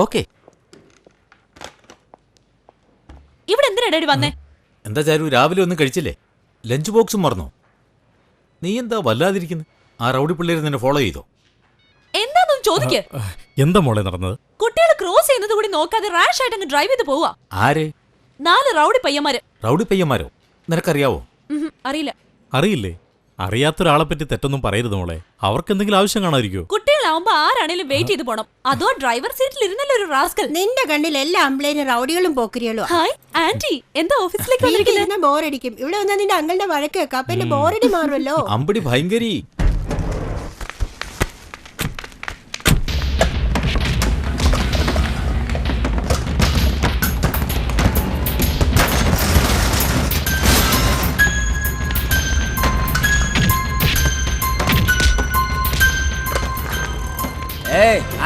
Okay. ഇവിടെ എന്തിനാ daddy വന്നേ? എന്താ ചാരു, രാവിലെ ഒന്നും കഴിച്ചില്ലേ? ലഞ്ച് ബോക്സും മറന്നോ? നീ എന്താ വല്ലാതിരിക്കുന്നത്? ആ റൗഡി പിള്ളേര് നിന്നെ ഫോളോ ചെയ്തോ? എന്താന്നും ചോദിക്ക്. എന്താ മോളെ നടന്നത്? കുട്ടികൾ ക്രോസ് ചെയ്യുന്നത് കൂടി നോക്കാതെ റാഷ് ആയിട്ട് അങ്ങ് ഡ്രൈവ് ചെയ്ത് പോവാ. ആര്? 4 റൗഡി പയ്യന്മാര്. റൗഡി പയ്യന്മാരോ? നിനക്കറിയാവോ? അറിയില്ല. അറിയില്ലേ? അറിയാത്തൊരാളെ പറ്റി തെറ്റൊന്നും പറയരുത് മോളെ. അവർക്ക് എന്തെങ്കിലും ആവശ്യം കാണാതിരിക്കോ? കുട്ടികളാവുമ്പോ ആരാണേലും വെയിറ്റ് ചെയ്ത് പോണം. അതോ ഡ്രൈവർ സീറ്റിൽ ഇരുന്നല്ലോ ഒരു റാസ്കൽ. നിന്റെ കണ്ണിൽ എല്ലാ ആമ്പിളേരും റൗഡികളും പോക്കരികളും. ഹായ് ആന്റി, എന്താ ഓഫീസിലേക്ക് വന്നിരിക്കുന്നത്? ബോറടിക്കും. ഇവിടെ വന്നാൽ നിന്റെ അങ്ങളുടെ വഴക്ക് കേൾക്കാം. അപ്പൊ എന്റെ ബോറടി മാറുമല്ലോ. അമ്പടി ഭയങ്കരി.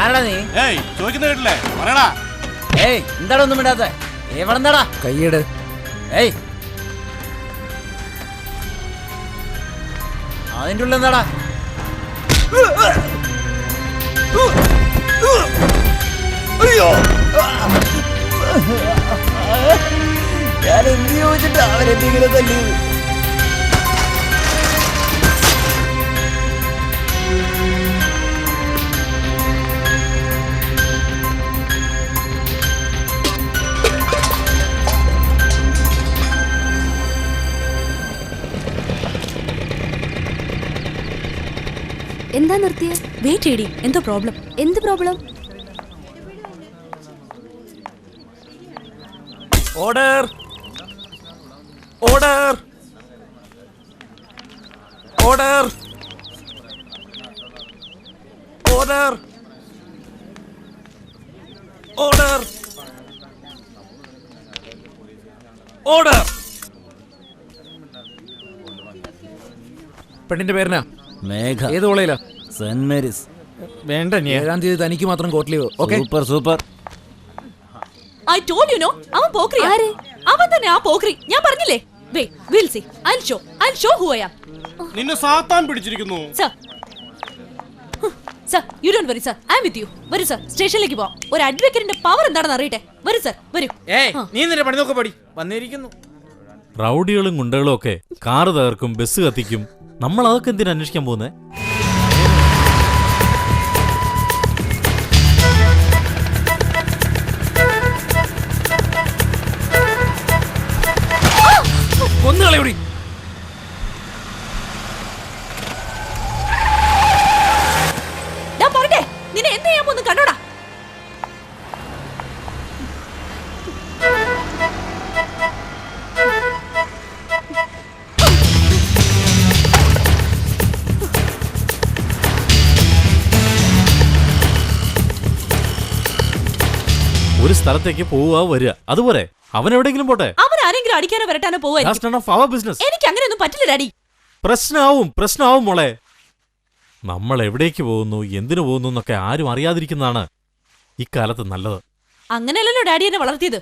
ആരടാ നീ? ചോദിക്കുന്ന കേട്ടില്ലേ? പറയടാ. എന്താടാ ഒന്നും ഇടാത്ത? എവിടെന്താടാ? കൈയ്യട്. അതിൻ്റെ ഉള്ളിൽ എന്താടാ? ഞാൻ എന്ത് ചോദിച്ചിട്ട് അവരെന്തെങ്കിലും തല്ലിയത്? എന്താ നിർത്തിയ? വെയിറ്റ് ചെയ്യടി, എന്തോ പ്രോബ്ലം. എന്ത് problem? Order, order, order, order, order, order. പെണ്ണിന്റെ പേരെന്നാ? മേഘ. ഏത് കോളേജിലാ? Saint Mary's. വേണ്ട, 7-ാം തീയതി തനിക്ക് മാത്രം court leave. Okay, super super. I told you no. അവൻ പോക്രി. അവൻ തന്നെ ആ പോക്രി. ഞാൻ പറഞ്ഞില്ലേ? Wait, we'll see. I'll show who I am. നിന്നെ സാത്താൻ പിടിച്ചിരിക്കുന്നു. Sir, you don't worry sir. I'm with you. വരൂ സർ, സ്റ്റേഷനിലേക്ക് പോവാം. ഒരു അഡ്വക്കേറ്റിന്റെ പവർ എന്താണെന്ന് അറിയട്ടെ. വരൂ സർ, വരൂ. നീ നിന്നെ പണി നോക്ക് പടി. വന്നിരിക്കുന്നു. റൗഡികളും ഗുണ്ടകളും ഒക്കെ കാറ് തകർക്കും, ബസ് കത്തിക്കും. നമ്മൾ അതൊക്കെ എന്തിനാ അന്വേഷിക്കാൻ പോകുന്നേ? കൊന്നുകളയൂടി. ഞാൻ പറട്ടെ, നിന്നെ എന്ത് ചെയ്യാൻ പോകുന്നു കണ്ടോടാ. ഒരു സ്ഥലത്തേക്ക് പോവുക വരിക, അതുപോലെ അവൻ എവിടെയെങ്കിലും പോട്ടെ. അവൻ ആരെങ്കിലും അടിക്കാനോ വരട്ടാനോ പോവായിരിക്കും. എനിക്ക് അങ്ങനെയൊന്നും പറ്റില്ല ഡാഡി. പ്രശ്നമാവും മോളെ. നമ്മൾ എവിടേക്ക് പോകുന്നു, എന്തിനു പോകുന്നു എന്നൊക്കെ ആരും അറിയാതിരിക്കുന്നതാണ് ഇക്കാലത്ത് നല്ലത്. അങ്ങനെയല്ലല്ലോ ഡാഡി എന്നെ വളർത്തിയത്.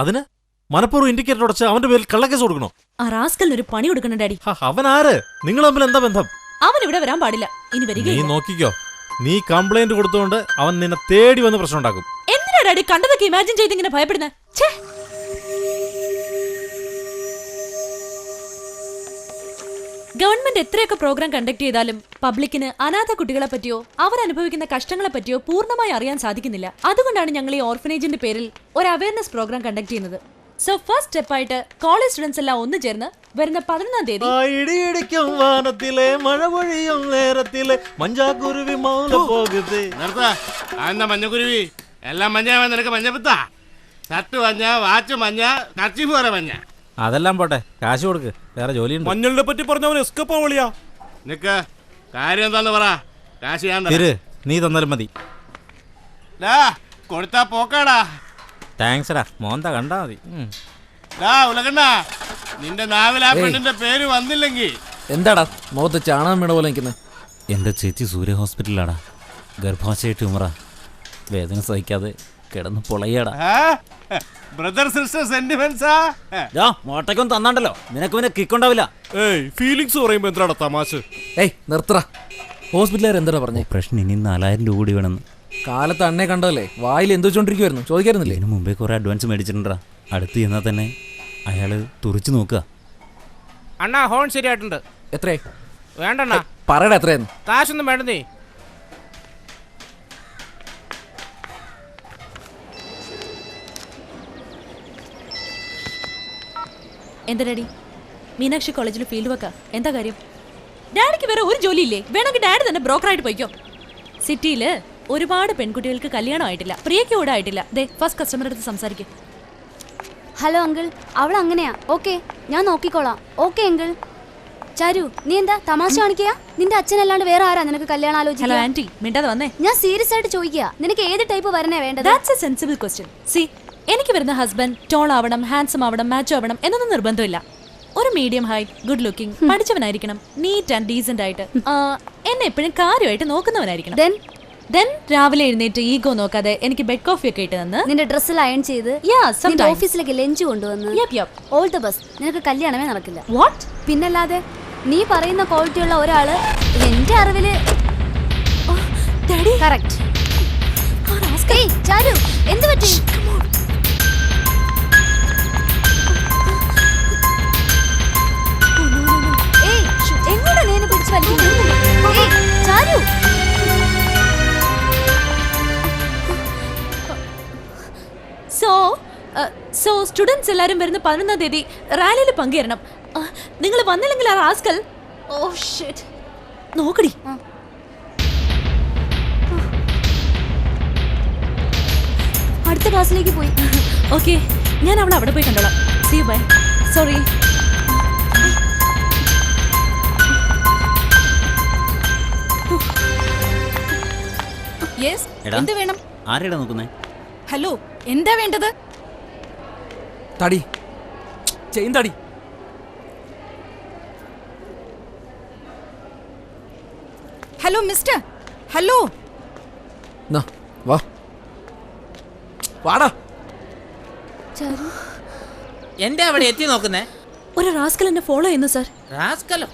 അതിന് മനപ്പൂർവ്വം ഇൻഡിക്കേറ്റർ ഉടച്ച് അവന്റെ പേരിൽ കള്ളക്കേസ് കൊടുക്കണോ? ആ റാസ്കലിന് ഒരു പണി കൊടുക്കണം ഡാഡി. അവൻ ആര്? നിങ്ങൾ തമ്മിൽ എന്താ ബന്ധം? അവൻ ഇവിടെ വരാൻ പാടില്ല. ഇനി വരിക. നീ നോക്കിക്കോ, നീ കംപ്ലൈന്റ് കൊടുത്തോണ്ട് അവൻ നിന്നെ തേടി വന്ന് പ്രശ്നം ഉണ്ടാക്കും. എന്തിനാ ഡാഡി കണ്ടതൊക്കെ ഇമാജിൻ ചെയ്ത് ഇങ്ങനെ ഭയപ്പെടുന്നത്? ഗവൺമെന്റ് എത്രയൊക്കെ പ്രോഗ്രാം കണ്ടക്ട് ചെയ്താലും പബ്ലിക്കിന് അനാഥ കുട്ടികളെ പറ്റിയോ അവരനുഭവിക്കുന്ന കഷ്ടങ്ങളെ പറ്റിയോ പൂർണ്ണമായി അറിയാൻ സാധിക്കുന്നില്ല. അതുകൊണ്ടാണ് ഞങ്ങൾ ഈ ഓർഫനേജിന്റെ പേരിൽ ഒരു അവയർനെസ് പ്രോഗ്രാം കണ്ടക്ട് ചെയ്യുന്നത്. സോ ഫസ്റ്റ് സ്റ്റെപ്പ് ആയിട്ട് കോളേജ് സ്റ്റുഡൻസ് എല്ലാം ഒന്ന് ചേർന്ന് വരുന്ന 11-ാം തീയതി ഇടിയിടിക്കും വാനത്തിലെ മഴ പൊഴിയും നേരത്തിലെ മഞ്ചാക്കുരുവി മൗല പോകുത്. മഞ്ഞക്കുരുവി എല്ലാം മഞ്ഞാവാൻ നിനക്ക് മഞ്ഞപ്പിത്താ. ഷർട്ട് മഞ്ഞ, വാച്ച് മഞ്ഞ, കർച്ചീഫ് വരെ മഞ്ഞ. അതെല്ലാം പോട്ടെ, കാശ് കൊടുക്ക്, വേറെ ജോലിയുണ്ട്. മഞ്ഞളിനെ പറ്റി പറഞ്ഞവൻ എസ്കേപ്പ് ആവളിയാ. നിക്ക്, കാര്യം എന്താന്ന് പറ. കാശ് ഞാൻ നീ തന്നാലും മതി. കൊടുത്താ പോക്കാടാ. താങ്ക്സ് ഡാ, മോന്ത കണ്ടാ മതി. ഉലകണ്ണ, നിന്റെ നാവിൽ ആ പെണ്ണിന്റെ പേര് വന്നില്ലെങ്കിൽ എന്താടാ മുഖത്ത് ചാണകം വീണ പോലെ നിൽക്കുന്നത്? എൻ്റെ ചേച്ചി സൂര്യ ഹോസ്പിറ്റലിലാടാ. ഗർഭാശയ ട്യൂമറാ. വേദന സഹിക്കാതെ കിടന്ന് പൊളയാടാ. Brother sister സെന്റിമെന്റ്സാ. മോട്ടയ്ക്കൊന്നും തന്നാണ്ടല്ലോ, നിനക്ക് പിന്നെ കിക്കുണ്ടാവില്ല. ഫീലിങ്സ് പറയുമ്പോ എന്താടാ തമാശ? നിർത്തറ. ഹോസ്പിറ്റലുകാർ എന്താ പറഞ്ഞേ? ഓപ്പറേഷൻ ഇനി 4000 രൂപ കൂടി വേണമെന്ന്. കാലത്ത് അണ്ണേ കണ്ടതല്ലേ, വായിൽ എന്ത് വെച്ചോണ്ടിരിക്കുവായിരുന്നു, ചോദിക്കായിരുന്നില്ലേ? ഇതിനു മുമ്പേ കുറെ അഡ്വാൻസ് മേടിച്ചിട്ടുണ്ടാ. അടുത്ത് ചെന്നാൽ തന്നെ അയാള് തുറച്ചു നോക്കുക. അണ്ണാ ഹോൺ ശരിയായിട്ടുണ്ട്. എത്രേ? വേണ്ടണ്ണാ, പറയടാ എത്രയെന്ന്. കാശൊന്നും വേണ്ടേ. എന്താ ഡാഡി? മീനാക്ഷി കോളേജിൽ ഫീൽഡ് വർക്കാ. എന്താ കാര്യം? ഡാഡിക്ക് വേറെ ഒരു ജോലിയില്ലേ? വേണമെങ്കിൽ ഡാഡി തന്നെ ബ്രോക്കറായിട്ട് പോയിക്കോ. സിറ്റിയില് ഒരുപാട് പെൺകുട്ടികൾക്ക് കല്യാണം ആയിട്ടില്ല, പ്രിയയ്ക്ക് കൂടെ ആയിട്ടില്ല. ദേ ഫസ്റ്റ് കസ്റ്റമർ അടുത്ത് സംസാരിക്കും. ഹലോ അങ്കിൾ, അവൾ അങ്ങനെയാ. ഓക്കെ, ഞാൻ നോക്കിക്കോളാം. Okay uncle. ചാരു, നീ എന്താ തമാശ കാണിക്കുക? നിന്റെ അച്ഛനല്ലാണ്ട് വേറെ ആരാ നിനക്ക് കല്യാണം ഹലോ ആലോചിക്കുക? ആന്റി, മിണ്ടാതെ വന്നേ. ഞാൻ സീരിയസ് ആയിട്ട് ചോദിക്കുക, നിനക്ക് ഏത് ടൈപ്പ് വരണേ വേണ്ടത്? That's a sensible question. See, എനിക്ക് വരുന്ന ഹസ്ബൻഡ് ടോൾ ആവണം, ഹാൻസം ആവണം, മാച്ച് ആവണം എന്നൊന്നും നിർബന്ധമില്ല. ഒരു മീഡിയം ഹൈറ്റ്, ഗുഡ് ലുക്കിംഗ്, പഠിച്ചവനായിരിക്കണം, നീറ്റ് ആൻഡ് ഡീസന്റ് ആയിട്ട്, എന്നെ എപ്പോഴും കാര്യമായിട്ട് നോക്കുന്നവനായിരിക്കണം. ദെൻ രാവിലെ എഴുന്നേറ്റ് ഈഗോ നോക്കാതെ എനിക്ക് ബെഡ് കോഫി ഒക്കെ ഇട്ട് തന്ന് നിന്റെ ഡ്രസ്സിൽ അയൺ ചെയ്ത് നിന്റെ ഓഫീസിലേക്ക് ലഞ്ച് കൊണ്ടുവന്ന് ഓൾ ദ ബെസ്റ്റ്. നിനക്ക് കല്യാണമേ നടക്കില്ല. വാട്ട്? പിന്നല്ലാതെ നീ പറയുന്ന ക്വാളിറ്റി ഉള്ള ഒരാള് എന്റെ അറിവില് കറക്റ്റ്. ചാരു, എന്ത് പറ്റി? എങ്ങോട്ടാ നീ എന്നെ പിടിച്ചു വലിക്കുന്നത്? ചാരു, സോ സ്റ്റുഡൻസ് എല്ലാരും വരുന്ന 11-ാം തീയതി റാലിയിൽ പങ്കുചേരണം. നിങ്ങൾ വന്നില്ലെങ്കിൽ ആ റാസ്കൽ. Oh shit, നോക്കടി. അടുത്ത ക്ലാസ്സിലേക്ക് പോയി. ഓക്കെ, ഞാൻ അവളെ അവിടെ പോയി കണ്ടോളാം. See you bye. Sorry. Yes, എന്ത് വേണം? ആരെടാ നോക്കുന്നേ? ഹലോ, എന്താ വേണ്ടത്? തടി, ചെയിൻ തടി. Hello mister, hello. വാ വാടാ. എന്താ അവിടെ എത്തി നോക്കുന്നേ? ഒരു റാസ്കൽ എന്നെ ഫോളോ ചെയ്യുന്നു സാർ. റാസ്കലോ?